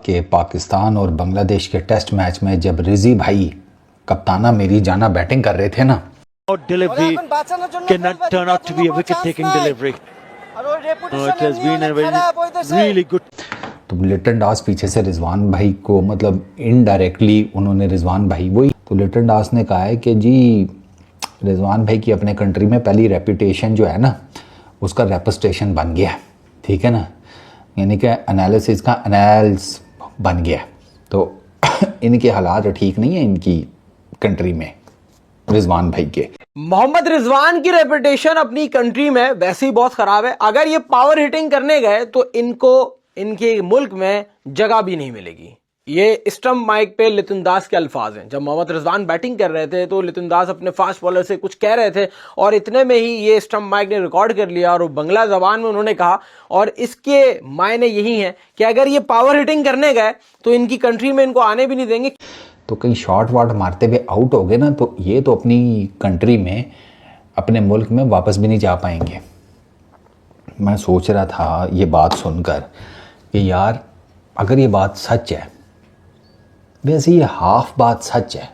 कि पाकिस्तान और बांग्लादेश के टेस्ट मैच में जब रिजी भाई कप्ताना मेरी जाना बैटिंग कर रहे थे ना, delivery cannot turn out to be a wicket-taking delivery. No, it has been a really good. तो लिटन दास पीछे से रिजवान भाई को मतलब इनडायरेक्टली उन्होंने रिजवान भाई वही तो लिटन दास ने कहा है कि जी रिजवान भाई की अपने कंट्री में पहली रेपुटेशन जो है ना उसका रेपुटेशन बन गया, ठीक है ना, यानी कि एनालिसिस का एनालिस बन गया। तो इनके हालात ठीक नहीं है इनकी कंट्री में रिजवान भाई के। मोहम्मद रिजवान की रेपुटेशन अपनी कंट्री में वैसे ही बहुत खराब है। अगर ये पावर हिटिंग करने गए तो इनको इनके मुल्क में जगह भी नहीं मिलेगी। ये स्टंप माइक पे लिटन दास के अल्फाज हैं। जब मोहम्मद रिजवान बैटिंग कर रहे थे तो लिटन दास अपने फास्ट बॉलर से कुछ कह रहे थे और इतने में ही ये स्टंप माइक ने रिकॉर्ड कर लिया और बंगला जबान में उन्होंने कहा, और इसके मायने यही हैं कि अगर ये पावर हिटिंग करने गए तो इनकी कंट्री में इनको आने भी नहीं देंगे। तो कहीं शॉट वाट मारते हुए आउट हो गए ना तो ये तो अपनी कंट्री में अपने मुल्क में वापस भी नहीं जा पाएंगे। मैं सोच रहा था ये बात सुनकर कि यार अगर ये बात सच है, वैसे ये हाफ बात सच है,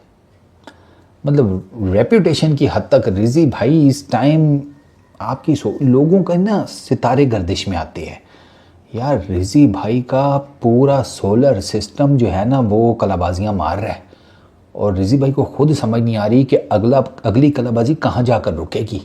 मतलब रेपुटेशन की हद तक रिजी भाई इस टाइम आपकी लोगों का ना सितारे गर्दिश में आते हैं। यार रिजी भाई का पूरा सोलर सिस्टम जो है ना वो कलाबाजियाँ मार रहा है और रिजी भाई को खुद समझ नहीं आ रही कि अगली कलाबाजी कहाँ जाकर रुकेगी।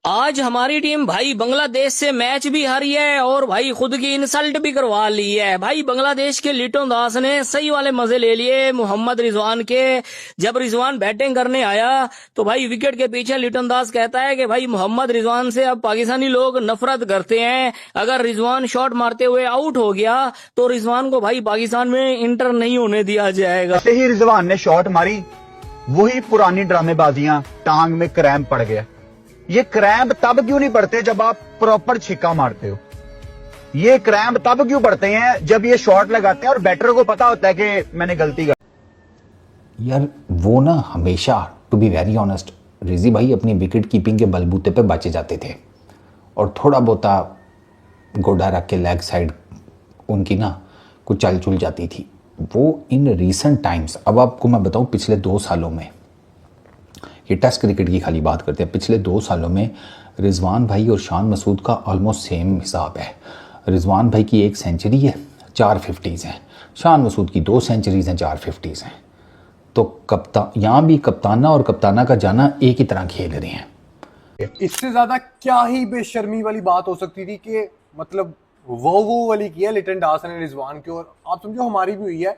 आज हमारी टीम भाई बांग्लादेश से मैच भी हारी है और भाई खुद की इंसल्ट भी करवा ली है। भाई बांग्लादेश के लिटन दास ने सही वाले मजे ले लिए मोहम्मद रिजवान के। जब रिजवान बैटिंग करने आया तो भाई विकेट के पीछे लिटन दास कहता है कि भाई मोहम्मद रिजवान से अब पाकिस्तानी लोग नफरत करते हैं। अगर रिजवान शॉट मारते हुए आउट हो गया तो रिजवान को भाई पाकिस्तान में इंटर नहीं होने दिया जाएगा। ऐसे ही रिजवान ने शॉट मारी, वही पुरानी ड्रामेबाजियां, टांग में क्रैम्प पड़ गया। ये क्रैम्प तब क्यों नहीं पड़ते जब आप प्रॉपर छिक्का मारते हो? ये क्रैम्प तब क्यों पड़ते हैं जब ये शॉट लगाते हैं और बैटर को पता होता है कि मैंने गलती कर। यार वो ना हमेशा to be very honest Riji भाई अपनी विकेट कीपिंग के बलबूते पे बचे जाते थे और थोड़ा बहुता गोडा रख के लेग साइड उनकी ना कुछ चल चुल जाती थी। वो इन रीसेंट टाइम्स, अब आपको मैं बताऊं पिछले 2 सालों में, ये टेस्ट क्रिकेट की खाली बात करते हैं, पिछले 2 सालों में रिजवान भाई और शान मसूद का ऑलमोस्ट सेम हिसाब है। रिजवान भाई की 1 सेंचुरी है, 4 50s हैं, शान मसूद की 2 सेंचुरीज हैं, 4 50s हैं। तो यहाँ भी कप्ताना और कप्ताना का जाना एक ही तरह खेल रहे हैं। इससे ज्यादा क्या ही बेशर्मी वाली बात हो सकती थी कि मतलब वो वाली की है लिटन दास ने रिजवान की, और आप समझो हमारी भी हुई है।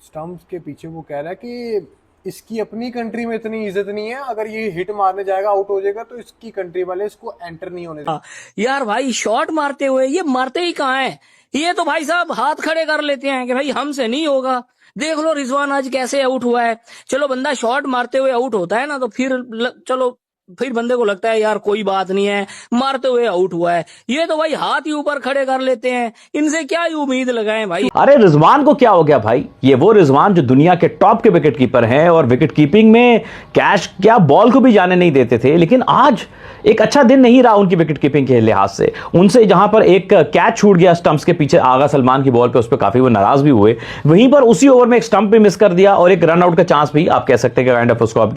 स्टंप्स के पीछे वो कह रहा है कि इसकी अपनी कंट्री में इतनी इज्जत नहीं है, अगर ये हिट मारने जाएगा आउट हो जाएगा तो इसकी कंट्री वाले इसको एंटर नहीं होने देंगे। यार भाई शॉट मारते हुए ये मारते ही कहाँ है? ये तो भाई साहब हाथ खड़े कर लेते हैं कि भाई हमसे नहीं होगा। देख लो रिजवान आज कैसे आउट हुआ है। चलो बंदा शॉट मारते हुए आउट होता है ना तो फिर बंदे को लगता है यार कोई बात नहीं है, मारते हुए आउट हुआ है। ये तो भाई हाथ ही ऊपर खड़े कर लेते हैं, इनसे क्या ही उम्मीद लगाएं भाई। अरे रिजवान को क्या हो गया भाई? ये वो रिजवान जो दुनिया के टॉप के विकेट कीपर हैं और विकेट कीपिंग में कैच क्या बॉल को भी जाने नहीं देते थे, लेकिन आज एक अच्छा दिन नहीं रहा उनकी विकेट कीपिंग के लिहाज से। उनसे जहां पर एक कैच छूट गया स्टंप्स के पीछे आगा सलमान की बॉल पे, उस पर काफी वो नाराज भी हुए। वहीं पर उसी ओवर में एक स्टंप भी मिस कर दिया और एक रन आउट का चांस भी आप कह सकते हैं कि काइंड ऑफ उसको आप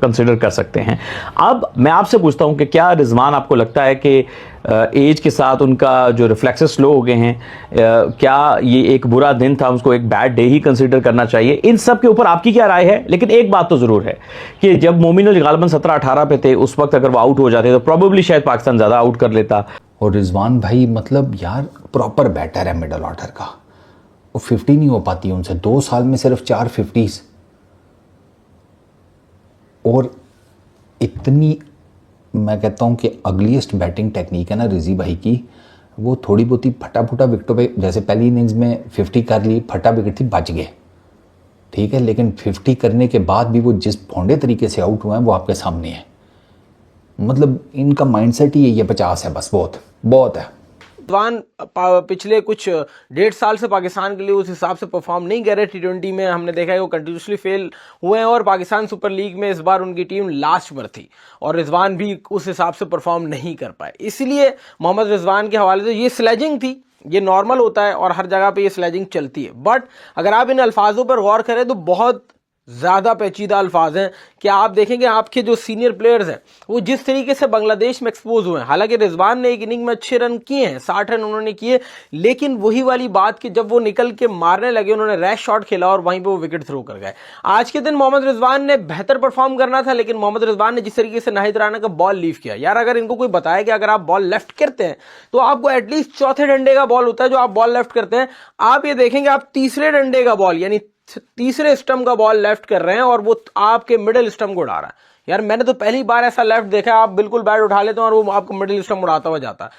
कंसिडर कर सकते हैं। अब मैं आपसे पूछता हूं कि क्या रिजवान आपको लगता है कि एज के साथ उनका जो रिफ्लेक्सेस स्लो हो गए हैं, क्या ये एक बुरा दिन था, उसको एक बैड डे ही कंसीडर करना चाहिए? इन सब के ऊपर आपकी क्या राय है? लेकिन एक बात तो जरूर है कि जब मोमिन गालिबन 17-18 पे थे उस वक्त अगर वो आउट हो जाते तो प्रोबेबली शायद पाकिस्तान ज्यादा आउट कर लेता। और रिजवान भाई मतलब यार प्रॉपर बैटर है मिडल ऑर्डर का, वो 50 नहीं हो पाती उनसे, 2 साल में सिर्फ 4 50s। और इतनी मैं कहता हूँ कि अगलीस्ट बैटिंग टेक्निक है ना रिजी भाई की, वो थोड़ी बहुत ही फटा विकेटों पे, जैसे पहली इनिंग्स में 50 कर ली, फटा विकेट थी, बच गए, ठीक है, लेकिन 50 करने के बाद भी वो जिस भोंडे तरीके से आउट हुए हैं वो आपके सामने है। मतलब इनका माइंडसेट ही ये 50 है बस, बहुत है, रिजवान पिछले कुछ 1.5 साल से पाकिस्तान के लिए उस हिसाब से परफॉर्म नहीं कर रहे। T20 में हमने देखा है वो कंटिन्यूसली फेल हुए हैं और पाकिस्तान सुपर लीग में इस बार उनकी टीम लास्ट पर थी और रिजवान भी उस हिसाब से परफॉर्म नहीं कर पाए। इसलिए मोहम्मद रिजवान के हवाले से ये स्लेजिंग थी, ये नॉर्मल होता है और हर जगह पे ये स्लेजिंग चलती है। बट अगर आप इन अल्फाजों पर गौर करें तो बहुत ज़्यादा पेचीदा अल्फाज हैं कि आप देखेंगे आपके जो सीनियर प्लेयर्स हैं वो जिस तरीके से बांग्लादेश में एक्सपोज हुए हैं। हालांकि रिजवान ने एक इनिंग में अच्छे रन किए हैं, 60 रन उन्होंने किए, लेकिन वही वाली बात कि जब वो निकल के मारने लगे उन्होंने रैश शॉट खेला और वहीं पे वो विकेट थ्रो कर गए। आज के दिन मोहम्मद रिजवान ने बेहतर परफॉर्म करना था, लेकिन मोहम्मद रिजवान ने जिस तरीके से नाहिद राणा का बॉल लीव किया, यार अगर इनको कोई बताया कि अगर आप बॉल लेफ्ट करते हैं तो आपको एटलीस्ट चौथे डंडे का बॉल होता है जो आप बॉल लेफ्ट करते हैं। आप ये देखेंगे आप तीसरे डंडे का बॉल यानी तीसरे स्टंप का बॉल लेफ्ट कर रहे हैं और वो आपके मिडिल स्टंप को उड़ा रहा है। यार मैंने तो पहली बार ऐसा लेफ्ट देखा, आप बिल्कुल बैट उठा लेते हैं और वो आपको मिडिल स्टंप उड़ाता हुआ जाता है।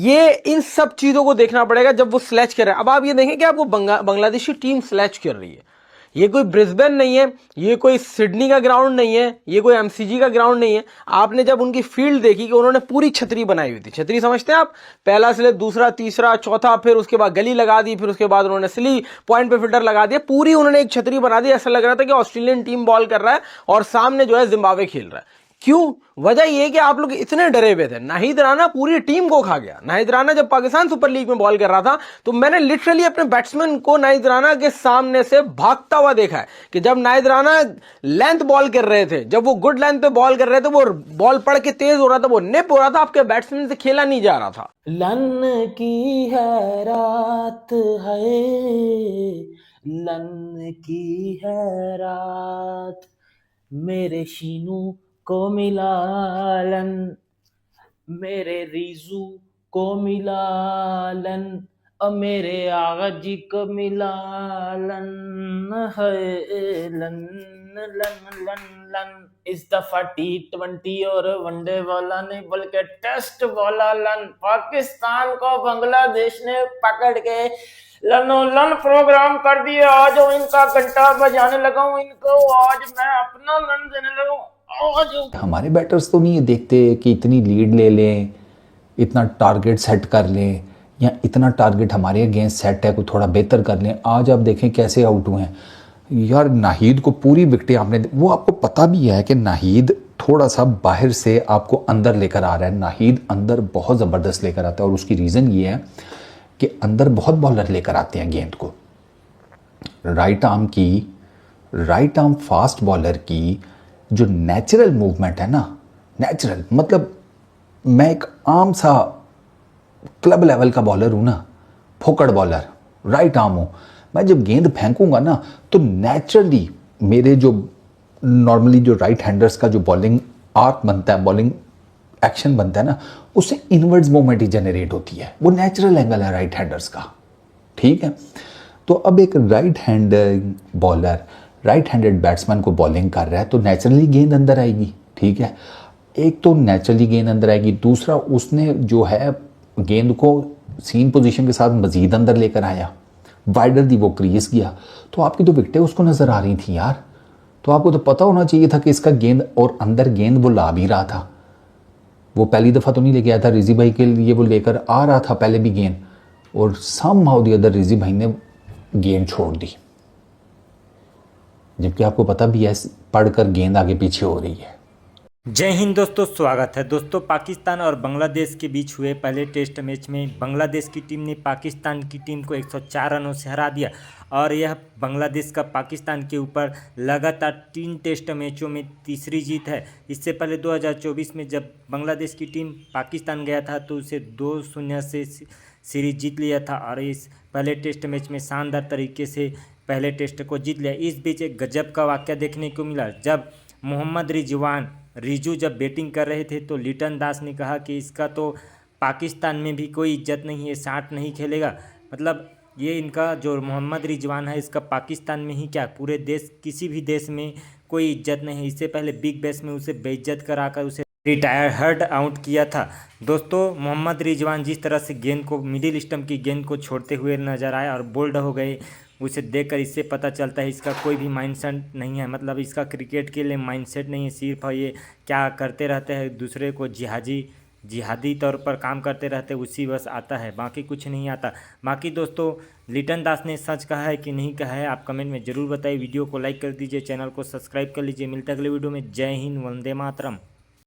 ये इन सब चीजों को देखना पड़ेगा जब वो स्लेज कर रहे हैं। अब आप ये देखें कि आपको बांग्लादेशी टीम स्लेज कर रही है, ये कोई ब्रिस्बेन नहीं है, ये कोई सिडनी का ग्राउंड नहीं है, ये कोई एमसीजी का ग्राउंड नहीं है। आपने जब उनकी फील्ड देखी कि उन्होंने पूरी छतरी बनाई हुई थी, छतरी समझते हैं आप, पहला स्लिप, दूसरा, तीसरा, चौथा, फिर उसके बाद गली लगा दी, फिर उसके बाद उन्होंने स्ली पॉइंट पे फिल्टर लगा दिया, पूरी उन्होंने एक छतरी बना दी। ऐसा लग रहा था कि ऑस्ट्रेलियन टीम बॉल कर रहा है और सामने जो है जिम्बाब्वे खेल रहा है। क्यों? वजह यह कि आप लोग इतने डरे हुए थे। नाहिद राणा पूरी टीम को खा गया। नाहिद राणा जब पाकिस्तान सुपर लीग में बॉल कर रहा था तो मैंने लिटरली अपने बैट्समैन को नाहिद राणा के सामने से भागता हुआ देखा है कि जब नाहिद राणा लेंथ बॉल कर रहे थे, जब वो गुड लेंथ पे बॉल कर रहे थे, वो बॉल पड़ के तेज हो रहा था, वो निप हो रहा था, आपके बैट्समैन से खेला नहीं जा रहा था। लन की है रात है, लन की है रात, मेरे शीनू को मिला लन, मेरे रीजू को मिला लन, और मेरे आगा जी को मिला लन है, लन लन लन लन। इस दफा T20 और वनडे वाला नहीं बल्कि टेस्ट वाला लन पाकिस्तान को बांग्लादेश ने पकड़ के लन प्रोग्राम कर दिया। आज इनका घंटा बजाने लगा हूं इनको, आज मैं अपना लन देने लगा हूं। हमारे बैटर्स तो नहीं ये देखते कि इतनी लीड ले लें, इतना टारगेट सेट कर लें, या इतना टारगेट हमारे अगेंस्ट सेट है, कोई थोड़ा बेहतर कर लें। आज आप देखें कैसे आउट हुए हैं यार। नाहिद को पूरी विकेटें आपने, वो आपको पता भी है कि नाहिद थोड़ा सा बाहर से आपको अंदर लेकर आ रहा है। नाहिद अंदर बहुत ज़बरदस्त लेकर आता है और उसकी रीज़न ये है कि अंदर बहुत बॉलर लेकर आते हैं गेंद को। राइट आर्म फास्ट बॉलर की जो नेचुरल मूवमेंट है ना, नेचुरल मतलब मैं एक आम सा क्लब लेवल का बॉलर हूँ ना, फोकड़ बॉलर, राइट आर्म हूँ, मैं जब गेंद फेंकूंगा ना तो नेचुरली मेरे जो नॉर्मली जो राइट हैंडर्स का जो बॉलिंग आर्क बनता है, बॉलिंग एक्शन बनता है ना, उससे इनवर्ड्स मूवमेंट ही जनरेट होती है। वो नेचुरल एंगल है राइट हैंडर्स का, ठीक है। तो अब एक right hand bowler right handed batsman को बॉलिंग कर रहा है तो नेचुरली गेंद अंदर आएगी, ठीक है। एक तो नेचुरली गेंद अंदर आएगी, दूसरा उसने जो है गेंद को सीन पोजीशन के साथ मजीद अंदर लेकर आया, वाइडर दी वो क्रीज गया, तो आपकी तो विकेटें उसको नज़र आ रही थी यार। तो आपको तो पता होना चाहिए था कि इसका गेंद और अंदर गेंद वो ला भी रहा था। वो पहली दफ़ा तो नहीं लेके आया था, रिजी भाई के लिए वो लेकर आ रहा था पहले भी गेंद, और समहाउ द अदर रिजी भाई ने गेंद छोड़ दी, जबकि आपको पता भी है पढ़कर गेंद आगे पीछे हो रही है। जय हिंद दोस्तों, स्वागत है दोस्तों। पाकिस्तान और बांग्लादेश के बीच हुए पहले टेस्ट मैच में बांग्लादेश की टीम ने पाकिस्तान की टीम को 104 रनों से हरा दिया और यह बांग्लादेश का पाकिस्तान के ऊपर लगातार 3 टेस्ट मैचों में तीसरी जीत है। इससे पहले 2024 में जब बांग्लादेश की टीम पाकिस्तान गया था तो उसे 2-0 से सीरीज जीत लिया था और इस पहले टेस्ट मैच में शानदार तरीके से पहले टेस्ट को जीत लिया। इस बीच एक गजब का वाक़या देखने को मिला। जब मोहम्मद रिजू जब बैटिंग कर रहे थे तो लिटन दास ने कहा कि इसका तो पाकिस्तान में भी कोई इज्जत नहीं है, 60 नहीं खेलेगा। मतलब ये इनका जो मोहम्मद रिजवान है इसका पाकिस्तान में ही क्या पूरे देश किसी भी देश में कोई इज्जत नहीं है। इससे पहले बिग बैश में उसे बेइज्जत कराकर उसे रिटायर्ड आउट किया था। दोस्तों मोहम्मद रिजवान जिस तरह से गेंद को मिडिल स्टंप की गेंद को छोड़ते हुए नजर आए और बोल्ड हो गए, उसे देखकर इससे पता चलता है इसका कोई भी माइंडसेट नहीं है। मतलब इसका क्रिकेट के लिए माइंडसेट नहीं है, सिर्फ ये क्या करते रहते हैं दूसरे को जिहाजी जिहादी तौर पर काम करते रहते उसी बस आता है, बाकी कुछ नहीं आता। बाकी दोस्तों लिटन दास ने सच कहा है कि नहीं कहा है, आप कमेंट में ज़रूर बताइए। वीडियो को लाइक कर दीजिए, चैनल को सब्सक्राइब कर लीजिए। मिलते अगले वीडियो में। जय हिंद, वंदे मातरम।